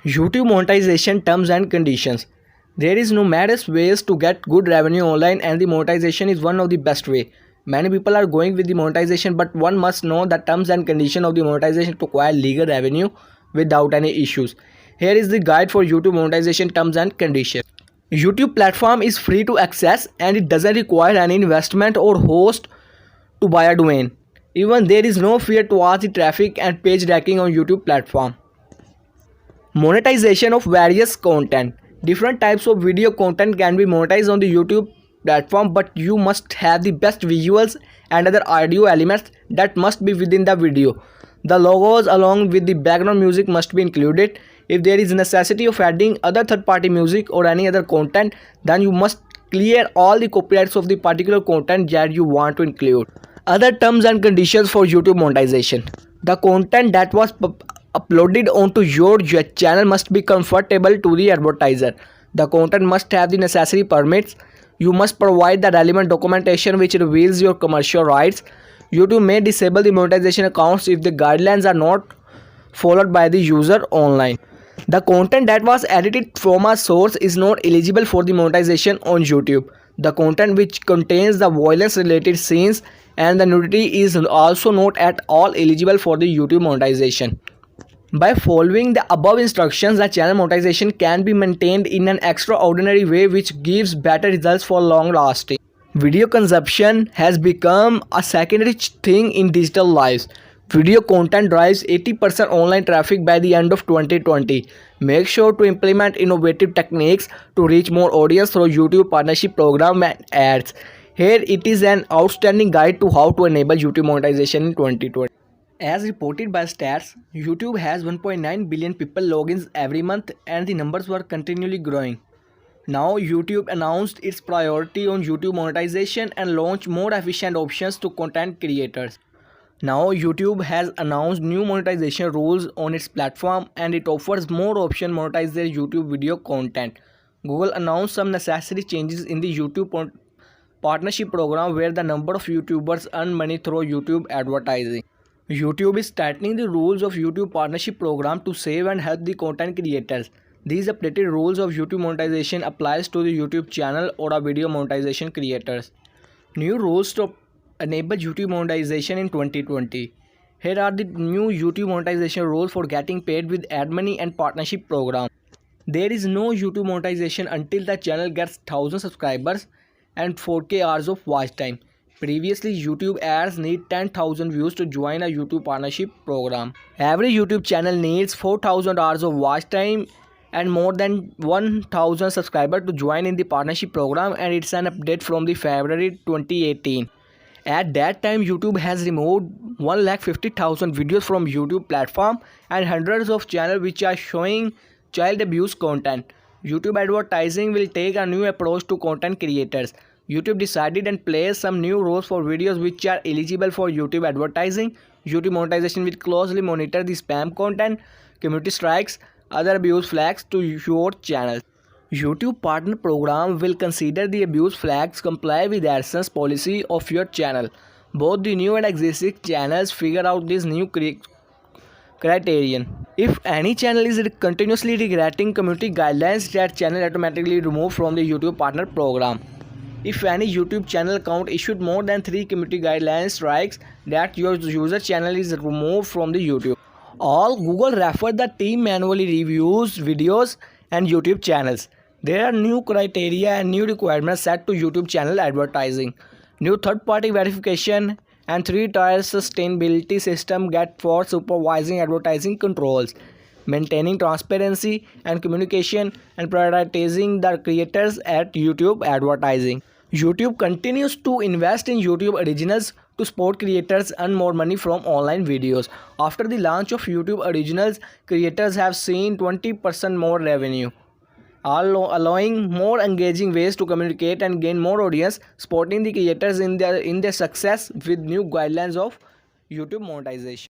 YouTube monetization terms and conditions. There is numerous ways to get good revenue online and the monetization is one of the best way. Many people are going with the monetization, but one must know the terms and conditions of the monetization to acquire legal revenue without any issues. Here is the guide for YouTube monetization terms and conditions. YouTube platform is free to access and it doesn't require any investment or host to buy a domain. Even there is no fee towards the traffic and page ranking on YouTube platform. Monetization of various content. Different types of video content can be monetized on the YouTube platform, but you must have the best visuals and other audio elements that must be within the video. The logos along with the background music must be included. If there is necessity of adding other third-party music or any other content, then you must clear all the copyrights of the particular content that you want to include. Other terms and conditions for YouTube monetization. The content that was uploaded onto your channel must be comfortable to the advertiser. The content must have the necessary permits. You must provide the relevant documentation which reveals your commercial rights. YouTube may disable the monetization accounts if the guidelines are not followed by the user online. The content that was edited from a source is not eligible for the monetization on YouTube. The content which contains the violence related scenes and the nudity is also not at all eligible for the YouTube monetization. By following the above instructions, the channel monetization can be maintained in an extraordinary way which gives better results for long lasting. Video consumption has become a secondary thing in digital lives. Video content drives 80% online traffic by the end of 2020. Make sure to implement innovative techniques to reach more audience through YouTube partnership program and ads. Here it is an outstanding guide to how to enable YouTube monetization in 2020. As reported by stats, YouTube has 1.9 billion people logins every month and the numbers were continually growing. Now YouTube announced its priority on YouTube monetization and launched more efficient options to content creators. Now YouTube has announced new monetization rules on its platform and it offers more options to monetize their YouTube video content. Google announced some necessary changes in the YouTube partnership program where the number of YouTubers earn money through YouTube advertising. YouTube is tightening the rules of YouTube partnership program to save and help the content creators. These updated rules of YouTube monetization applies to the YouTube channel or a video monetization creators. New rules to enable YouTube monetization in 2020. Here are the new YouTube monetization rules for getting paid with ad money and partnership program. There is no YouTube monetization until the channel gets 1000 subscribers and 4K hours of watch time. Previously, YouTube ads need 10,000 views to join a YouTube partnership program. Every YouTube channel needs 4,000 hours of watch time and more than 1,000 subscribers to join in the partnership program, and it's an update from the February 2018. At that time, YouTube has removed 150,000 videos from YouTube platform and hundreds of channels which are showing child abuse content. YouTube advertising will take a new approach to content creators. YouTube decided and placed some new rules for videos which are eligible for YouTube advertising. YouTube monetization will closely monitor the spam content, community strikes, other abuse flags to your channel. YouTube partner program will consider the abuse flags comply with AdSense policy of your channel. Both the new and existing channels figure out this new criterion. If any channel is continuously regretting community guidelines, that channel automatically removed from the YouTube partner program. If any YouTube channel account issued more than 3 community guidelines strikes, that your user channel is removed from the YouTube. All Google refer the team manually reviews videos and YouTube channels. There are new criteria and new requirements set to YouTube channel advertising. New third-party verification and 3-tier sustainability system get for supervising advertising controls, maintaining transparency and communication, and prioritizing the creators at YouTube advertising. YouTube continues to invest in YouTube Originals to support creators earn more money from online videos. After the launch of YouTube Originals, creators have seen 20% more revenue, allowing more engaging ways to communicate and gain more audience, supporting the creators in their success with new guidelines of YouTube monetization.